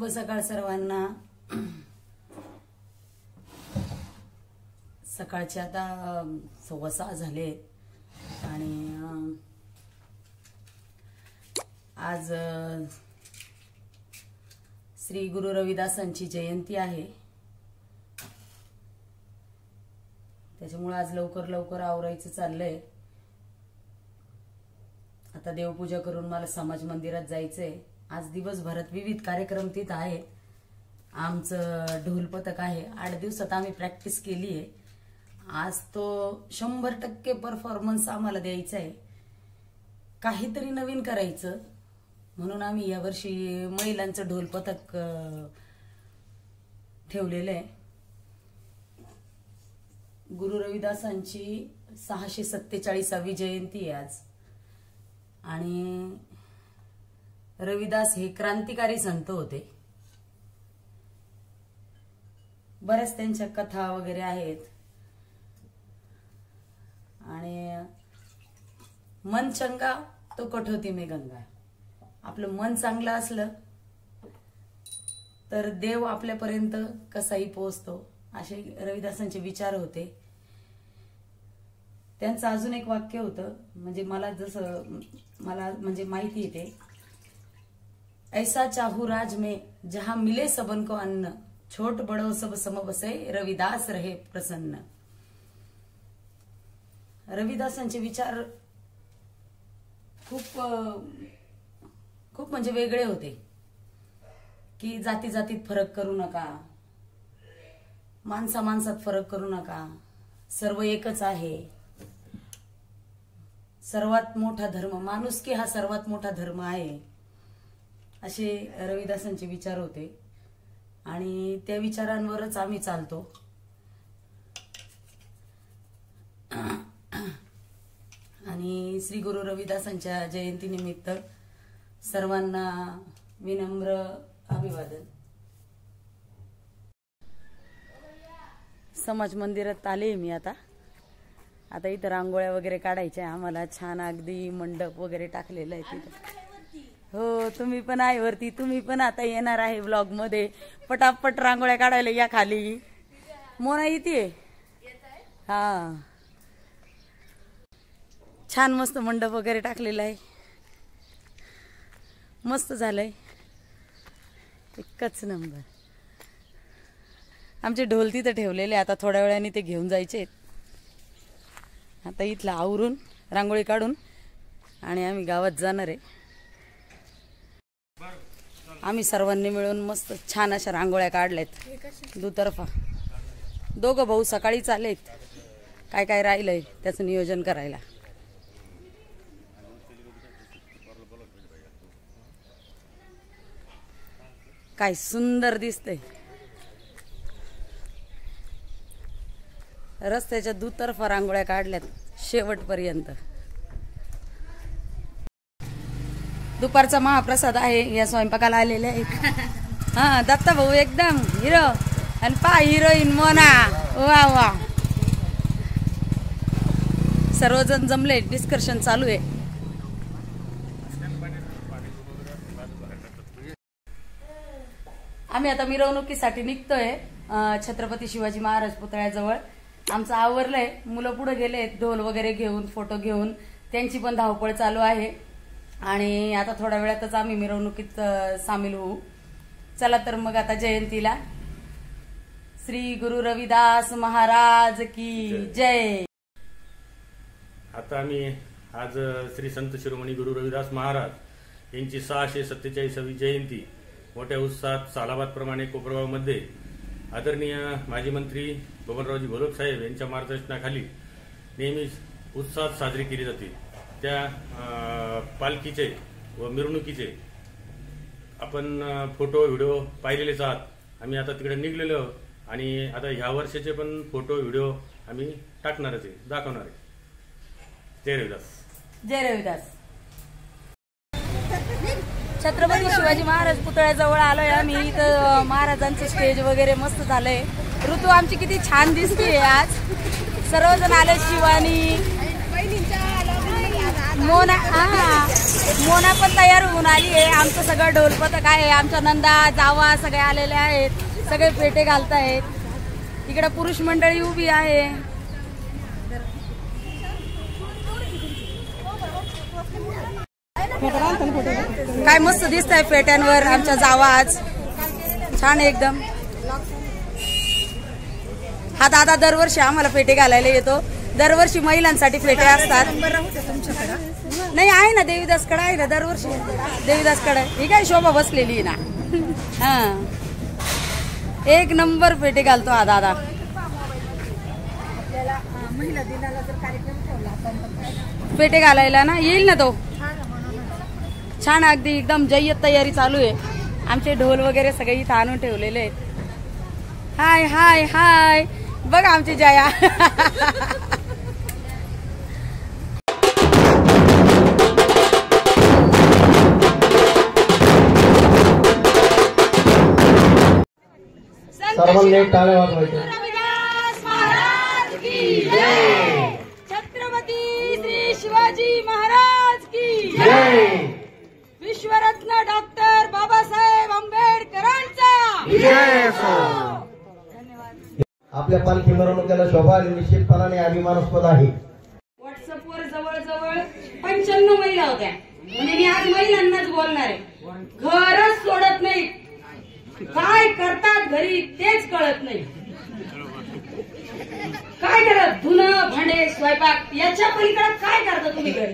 शुभ सकाळ सर्वांना। सकाळचे आता 6:15 झाले आणि आज श्री गुरु रविदासांची जयंती आहे, त्याच्यामुळे आज लवकर आवरायचं चाललंय। आता देवपूजा करून मला समाज मंदिरात जायचंय। आज दिवसभरात विविध कार्यक्रम तिथे आहेत। आमचं ढोल पथक आहे, 8 दिवसात आम्ही प्रॅक्टिस केली आहे। आज तो 100% परफॉर्मन्स आम्हाला द्यायचा आहे, काहीतरी नवीन करायचं म्हणून आम्ही यावर्षी महिलांचं ढोल पथक ठेवलेलं आहे। गुरु रविदासांची 647वी जयंती आहे आज, आणि रविदास हे क्रांतिकारी संत होते। बऱ्याच त्यांच्या कथा वगैरे आहेत, आणि मन चंगा तो कठोती में गंगा। आपलं मन चांगलं असलं तर देव आपल्यापर्यंत कसाही पोहोचतो, असे रविदासांचे विचार होते। त्यांचं अजून एक वाक्य होतं, म्हणजे मला माहिती येते, ऐसा चाहू राज में जहां मिले सबन को अन्न, छोट बड़ो सब सम बसे, रविदास रहे प्रसन्न। रविदासांचे विचार खूप म्हणजे वेगळे होते, की जाती जातीत फरक करू नका, माणसा माणसात फरक करू नका, सर्व एकच आहे। सर्वात मोठा धर्म माणुसकी हा सर्वात मोठा धर्म आहे, असे रविदासांचे विचार होते, आणि त्या विचारांवरच आम्ही चालतो। आणि श्री गुरु रविदासांच्या जयंतीनिमित्त सर्वांना विनम्र अभिवादन। समाज मंदिरात आले मी आता इथं रांगोळ्या वगैरे काढायच्या आम्हाला। छान अगदी मंडप वगैरे टाकलेला आहे तिथे। हो, तुम्ही पण आहे वरती, तुम्ही पण आता येणार आहे व्लॉग मध्ये। पटापट रांगोळ्या काढायला या खाली। मोना येते, हा छान मस्त मंडप वगैरे टाकलेला आहे, मस्त झालंय, एकच नंबर। आमचे ढोल तिथे ठेवलेले, आता थोड्या वेळाने ते घेऊन जायचे। आता इथला आवरून रांगोळी काढून आणि आम्ही गावात जाणार आहे। आम्ही सर्वांनी मिळून मस्त छान अशा रांगोळ्या काढल्यात दुतर्फा। दोघं भाऊ सकाळी चालेत, काय राहिलंय त्याचं नियोजन करायला। काय सुंदर दिसतंय, रस्त्याच्या दुतर्फा रांगोळ्या काढल्यात शेवटपर्यंत। दुपारचा महाप्रसाद आहे, या स्वयंपाकाला आलेले आहेत। हा, दत्ता भाऊ एकदम हिरो, आणि हिरोईन मोना, वा वा। सर्वजण जमले, डिस्कशन चालू आहे। आम्ही आता मिरवणुकीसाठी निघतोय छत्रपती शिवाजी महाराज पुतळ्याजवळ। आमचं आवरलंय, मुलं पुढे गेलेत ढोल वगैरे घेऊन, फोटो घेऊन, त्यांची पण धावपळ चालू आहे। आणि आता थोड्या वेळातच आम्ही मिरवणुकीत सामील होऊ। चला तर मग आता जयंतीला श्री गुरु रविदास महाराज की जय। आता आम्ही आज श्री संत शिरोमणी गुरु रविदास महाराज यांची 647वी जयंती मोठ्या उत्साहात सालाबाद प्रमाणे कोपरगावमध्ये आदरणीय माजी मंत्री बबनरावजी घोलप साहेब यांच्या मार्गदर्शनाखाली नेहमीच उत्साहात साजरी केली जाते। त्या पालखीचे व मिरवणुकीचे आपण फोटो व्हिडिओ पाहिलेलेच आहात। आम्ही आता तिकडे निघलेलो आहोत आणि आता ह्या वर्षाचे पण फोटो व्हिडिओ आम्ही टाकणारच आहे, दाखवणार आहे। जय रविदास, जय रविदास। छत्रपती शिवाजी महाराज पुतळ्याजवळ आलोय आम्ही। इथं महाराजांचं स्टेज वगैरे मस्त झालंय। ऋतू आमची किती छान दिसते आज, सर्वजण आले। शिवानी, मोना पण तयार होऊन आली आहे. आमचं सगळं ढोलपथक आहे, आमच्या नंदा जावा सगळे आलेले आहेत, सगळे पेटे घालतायत. इकडे पुरुष मंडळी उभी आहे. काय मस्त दिसत आहे पेट्यांवर आमच्या जावा आज, छान एकदम. हा दादा दरवर्षी आम्हाला पेटे घालायला येतो. दरवर्षी महिलांसाठी पेटे असतात. नाही आहे ना, देवीदासकडे आहे ना, दरवर्षी देवीदासकडे. ही काय शोभा बसलेली ना. हा, एक नंबर पेटे घालतो हा दादा. महिला दिनाला जर कार्यक्रम ठेवला पेटे घालायला ना येईल ना तो. छान अगदी एकदम जय्यत तयारी चालू आहे. आमचे ढोल वगैरे सगळे इथं आणून ठेवलेले आहेत. हाय हाय हाय, बघा आमची जया. सर्वांनी टाळ्या वाजवायच्या. छत्रपती श्री शिवाजी महाराज की विश्वरत्न डॉक्टर बाबासाहेब आंबेडकरांचा. आपल्या पालखी मिरवणुकीला शोभा आणि निश्चितपणाने अभिमानास्पद आहे. व्हॉट्सअपवर जवळजवळ 95 महिला होत्या. म्हणजे मी आज महिलांनाच बोलणार आहे. घरच सोडत नाही, काय करतात घरी तेच कळत नाही. काय करत, धुणं भांडे स्वयंपाक याच्या पलीकडे काय करता तुम्ही घरी?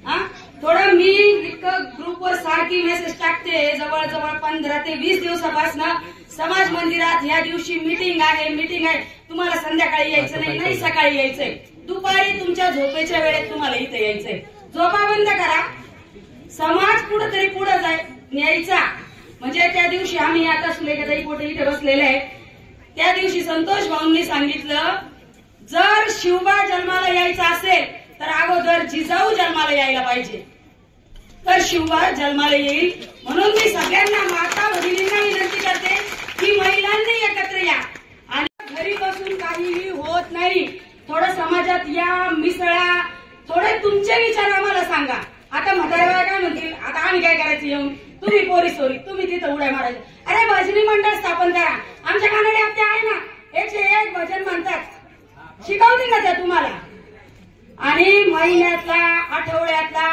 हा, थोडं मी इतकं ग्रुपवर सारखी मेसेज टाकते. जवळजवळ 15 ते 20 दिवसापासून समाज मंदिरात या दिवशी मीटिंग आहे, मीटिंग आहे. तुम्हाला संध्याकाळी यायचं नाही, नाही सकाळी यायचंय, दुपारी तुमच्या झोपेच्या वेळेत तुम्हाला इथे यायचंय. झोपा बंद करा, समाज कुठंतरी पुढे न्यायचा. म्हणजे त्या दिवशी आम्ही आता सुलेखाताई पोटे इथे बसलेले आहे. त्या दिवशी संतोष भाऊंनी सांगितलं, जर शिवबा जन्माला यायचा असेल तर अगोदर जिजाऊ जन्माला यायला पाहिजे, तर शिवबा जन्माला येईल. म्हणून मी सगळ्यांना माता भगिनींना विनंती करते की महिलांनी एकत्र या. आणि घरी बसून काहीही होत नाही. थोडं समाजात या, मिसळा, थोडे तुमचे विचार आम्हाला सांगा. आता म्हाताऱ्या काय म्हणतील, आता आम्ही काय करायचं येऊन, तुम्ही पोरी सोरी, तुम्ही तिथं उड्या मारायच्या. अरे भजनी मंडळ स्थापन करा. आमच्या कानडे आत्या आहे ना, 101 भजन म्हणतात, शिकवतील ना त्या तुम्हाला. आणि महिन्यातला, आठवड्यातला,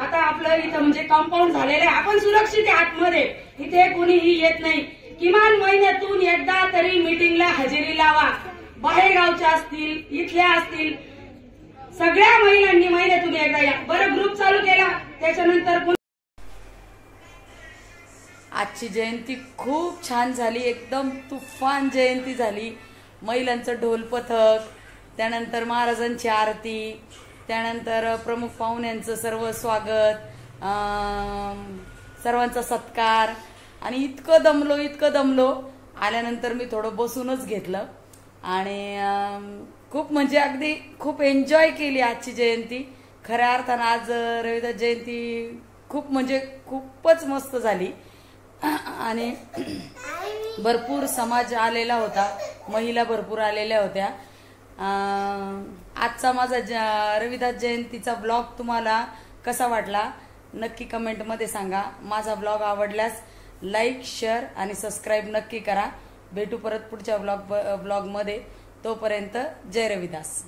आता आपलं इथं म्हणजे कंपाऊंड झालेलं आहे, आपण सुरक्षित आहे आतमध्ये, इथे कोणीही येत नाही. किमान महिन्यातून एकदा तरी मीटिंगला हजेरी लावा. बाहेरगावच्या असतील, इथल्या असतील, सगळ्या महिलांनी महिन्यातून एकदा या. बरं, ग्रुप चालू केला त्याच्यानंतर. आजची जयंती खूप छान झाली, एकदम तुफान जयंती झाली. महिलांचं ढोल पथक, त्यानंतर महाराजांची आरती, त्यानंतर प्रमुख पाहुण्यांचं सर्व स्वागत, सर्वांचा सत्कार. आणि इतकं दमलो. आल्यानंतर मी थोडं बसूनच घेतलं आणि खूप म्हणजे अगदी खूप एन्जॉय केली आजची जयंती. खऱ्या अर्थानं आज रविदास जयंती खूप म्हणजे खूपच मस्त झाली. आणि भरपूर समाज आलेला होता, महिला भरपूर आलेल्या होत्या. आजचा माझा रविदास जयंतीचा ब्लॉग तुम्हाला कसा वाटला नक्की कमेंटमध्ये सांगा. माझा ब्लॉग आवडल्यास लाईक, शेअर आणि सबस्क्राईब नक्की करा. भेटू परत पुढच्या ब्लॉगमध्ये. तोपर्यंत जय रविदास.